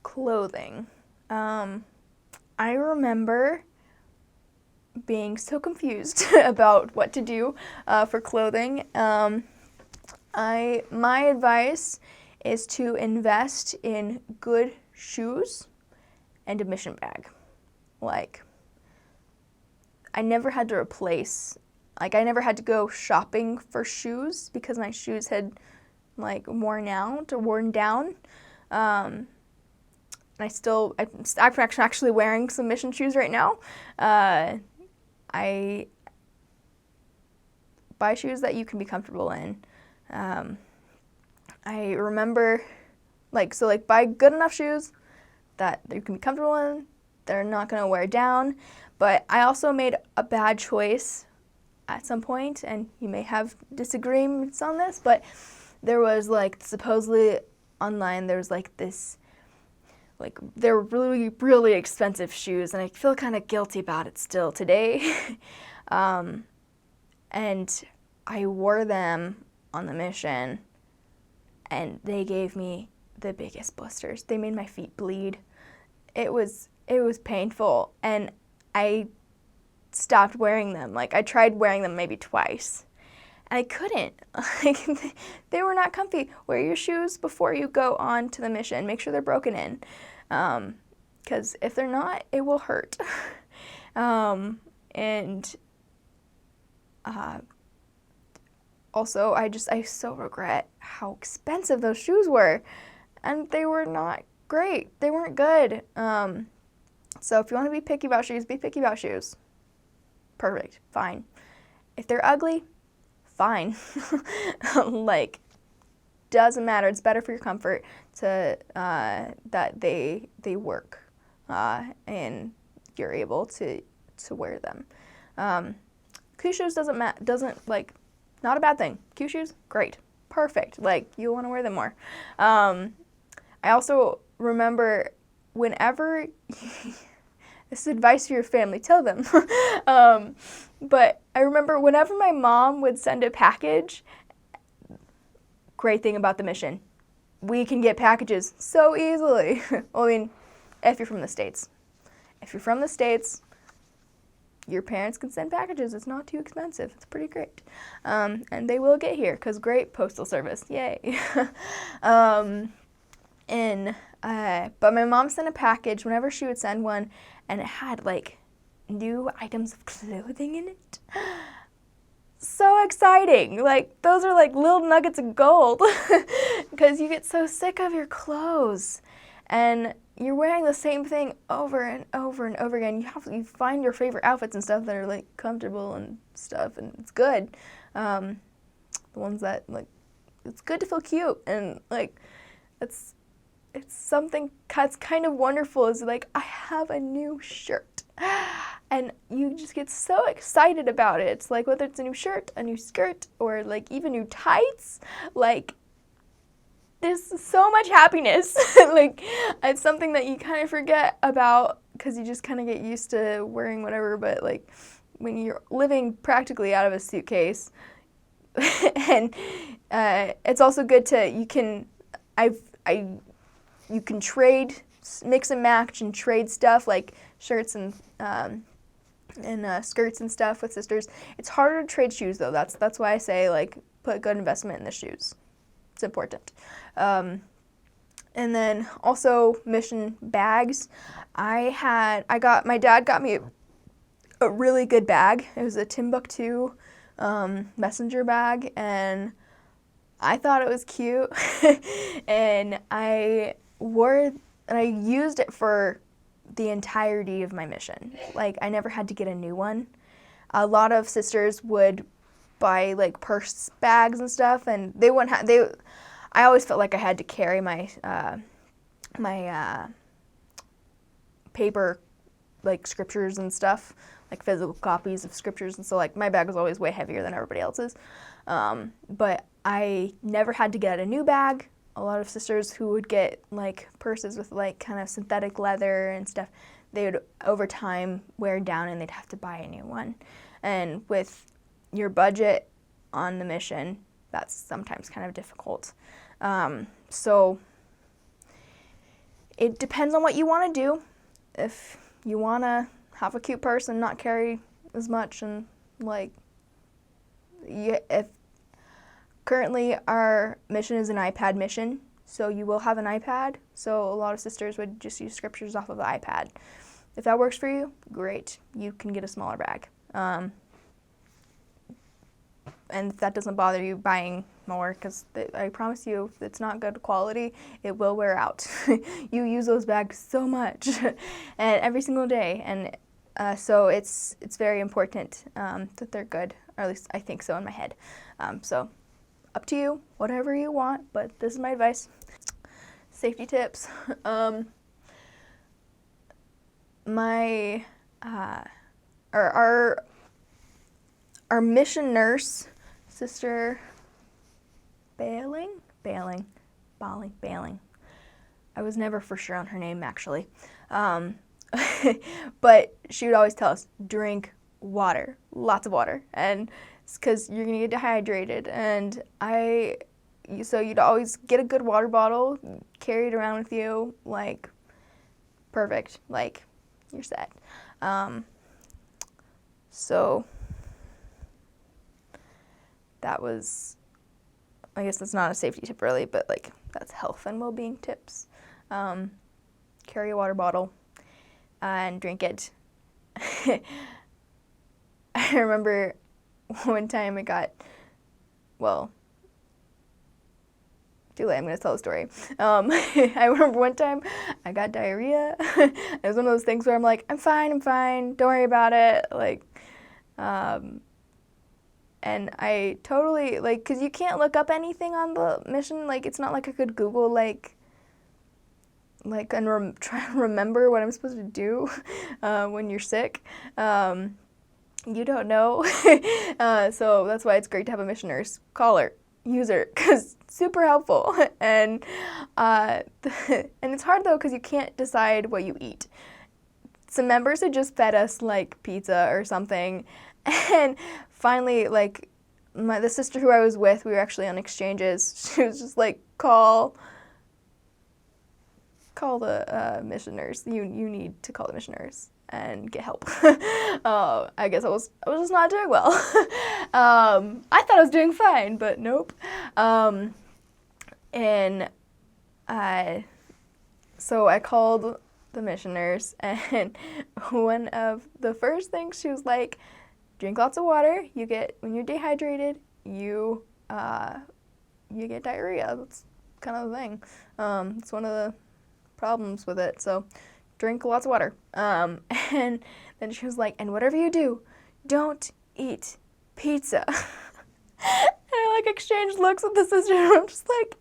clothing. I remember being so confused about what to do for clothing. My advice is to invest in good shoes and a mission bag. Like, I never had to I never had to go shopping for shoes because my shoes had like worn down. I'm actually wearing some mission shoes right now. I buy shoes that you can be comfortable in. I remember, buy good enough shoes that you can be comfortable in. They're not going to wear down. But I also made a bad choice at some point, and you may have disagreements on this, but there was supposedly online, there was they're really, really expensive shoes, and I feel kind of guilty about it still today. And I wore them on the mission, and they gave me the biggest blisters. They made my feet bleed. It was painful, and I stopped wearing them. I tried wearing them maybe twice, and I couldn't. They were not comfy. Wear your shoes before you go on to the mission. Make sure they're broken in, because if they're not, it will hurt. And also, I so regret how expensive those shoes were, and they were not great. They weren't good. So if you want to be picky about shoes, be picky about shoes. Perfect, fine. If they're ugly, fine. Doesn't matter. It's better for your comfort to that they work, and you're able to wear them. Cute shoes not a bad thing. Cute shoes, great, perfect. You'll want to wear them more. I also remember whenever this is advice for your family, tell them. But I remember whenever my mom would send a package, great thing about the mission, we can get packages so easily. Well, I mean, if you're from the States. If you're from the States, your parents can send packages. It's not too expensive. It's pretty great. And they will get here because great postal service. Yay. But my mom sent a package whenever she would send one, and it had new items of clothing in it. So exciting. Those are little nuggets of gold because you get so sick of your clothes and you're wearing the same thing over and over and over again. You find your favorite outfits and stuff that are comfortable and stuff, and it's good. The ones that it's good to feel cute, and it's something that's kind of wonderful is I have a new shirt, and you just get so excited about it. It's whether it's a new shirt, a new skirt, or even new tights, there's so much happiness. It's something that you kind of forget about because you just kind of get used to wearing whatever, but when you're living practically out of a suitcase, and it's also good to, you can trade, mix and match and trade stuff shirts and skirts and stuff with sisters. It's harder to trade shoes though. That's why I say put good investment in the shoes. It's important. And then also mission bags. My dad got me a really good bag. It was a Timbuktu messenger bag, and I thought it was cute. And I used it for the entirety of my mission. I never had to get a new one. A lot of sisters would buy purse bags and stuff, and they wouldn't have, I always felt like I had to carry my paper scriptures and stuff, physical copies of scriptures, and so my bag was always way heavier than everybody else's. But I never had to get a new bag. A lot of sisters who would get purses with kind of synthetic leather and stuff, they would over time wear down and they'd have to buy a new one. And with your budget on the mission, that's sometimes kind of difficult. So It depends on what you want to do. If you want to have a cute purse and not carry as much, and like, if currently our mission is an iPad mission, so you will have an iPad. So a lot of sisters would just use scriptures off of the iPad. If that works for you, great. You can get a smaller bag. And if that doesn't bother you buying more, because I promise you, if it's not good quality, it will wear out. You use those bags so much, and every single day, and so it's very important that they're good, or at least I think so in my head. So up to you, whatever you want, but this is my advice. Safety tips. Our mission nurse, Sister Bailing. I was never for sure on her name, actually. But she would always tell us, drink water, lots of water, and it's because you're gonna get dehydrated. And so you'd always get a good water bottle, carry it around with you, like, perfect, like, you're set. So that was, I guess that's not a safety tip really, but like, that's health and well-being tips. Carry a water bottle and drink it. I remember one time too late, I'm going to tell the story. I remember one time I got diarrhea. It was one of those things where I'm like, I'm fine, don't worry about it. Like, and I totally, like, because you can't look up anything on the mission. Like, it's not like I could Google, and try to remember what I'm supposed to do when you're sick. You don't know. So that's why it's great to have a mission nurse. Call her, use her, because super helpful. And and it's hard though, because you can't decide what you eat. Some members had just fed us like pizza or something, and finally, like, the sister who I was with, we were actually on exchanges. She was just like, call the mission nurse. You need to call the mission nurse and get help. I guess I was just not doing well. I thought I was doing fine, but nope. So I called the mission nurse, and one of the first things she was like, drink lots of water. When you're dehydrated, you get diarrhea. That's kind of the thing. It's one of the problems with it. So drink lots of water. And then she was like, and whatever you do, don't eat pizza. And I like exchanged looks with the sister, and I'm just like,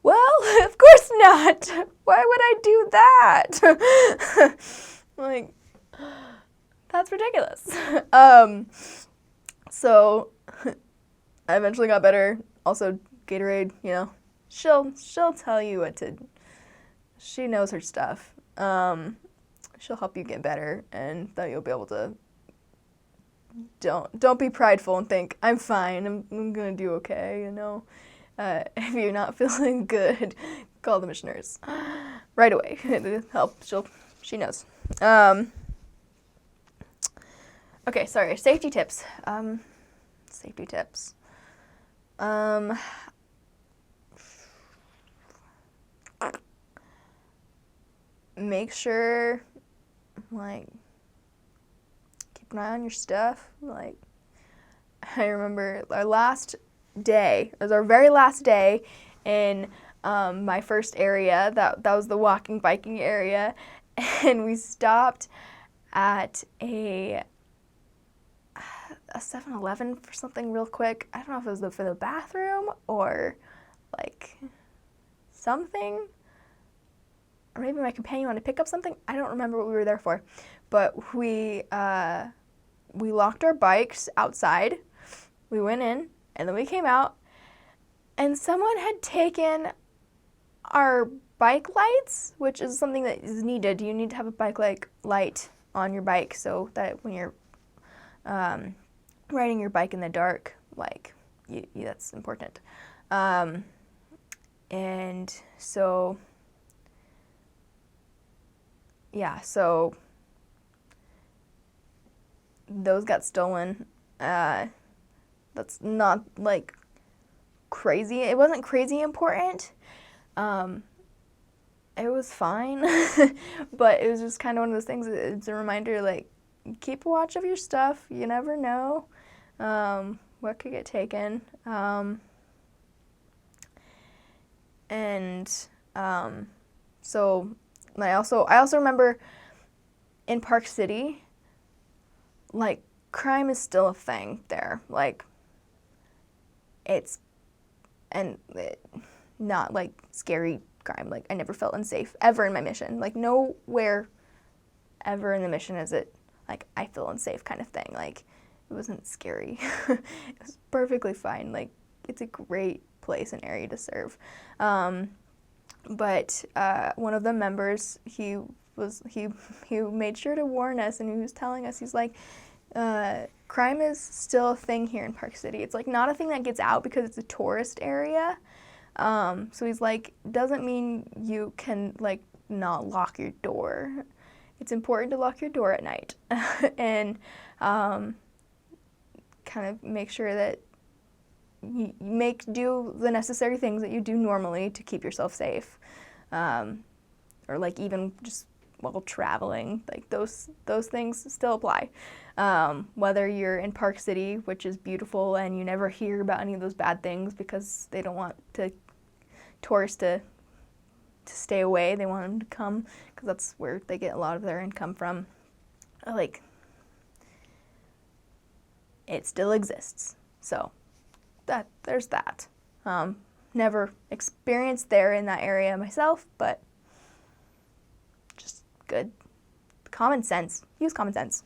well, of course not. Why would I do that? Like, that's ridiculous. So I eventually got better. Also, Gatorade, she'll tell you what to. She knows her stuff. She'll help you get better, and then you'll be able to. Don't be prideful and think I'm fine. I'm gonna do okay. If you're not feeling good, call the mission nurse right away. Help. She knows. Okay, sorry. Safety tips. Make sure, like, keep an eye on your stuff. Like, I remember our last day. It was our very last day in my first area. That was the walking, biking area, and we stopped at a 7-Eleven for something real quick. I don't know if it was for the bathroom or like something, or maybe my companion wanted to pick up something. I don't remember what we were there for, but we locked our bikes outside. We went in, and then we came out, and someone had taken our bike lights, which is something that is needed. You need to have a bike light on your bike so that when you're riding your bike in the dark, like, that's important. And so yeah, so those got stolen. That's not like crazy. It wasn't crazy important. It was fine, but it was just kind of one of those things. It's a reminder, like, keep a watch of your stuff. You never know what could get taken. And so I also remember in Park City, like, crime is still a thing there. Like, it's not like scary crime. Like, I never felt unsafe ever in my mission. Like, nowhere ever in the mission is it like I feel unsafe kind of thing. Like, it wasn't scary. It was perfectly fine. Like, it's a great place and area to serve. But one of the members, he made sure to warn us, and he was telling us, he's like, crime is still a thing here in Park City. It's like not a thing that gets out because it's a tourist area. So he's like, doesn't mean you can like not lock your door. It's important to lock your door at night and kind of make sure that you do the necessary things that you do normally to keep yourself safe, or like even just while traveling, like those things still apply. Whether you're in Park City, which is beautiful, and you never hear about any of those bad things because they don't want tourists to stay away. They want them to come because that's where they get a lot of their income from. Like, it still exists. So there's that. Never experienced there in that area myself, but just good common sense. Use common sense.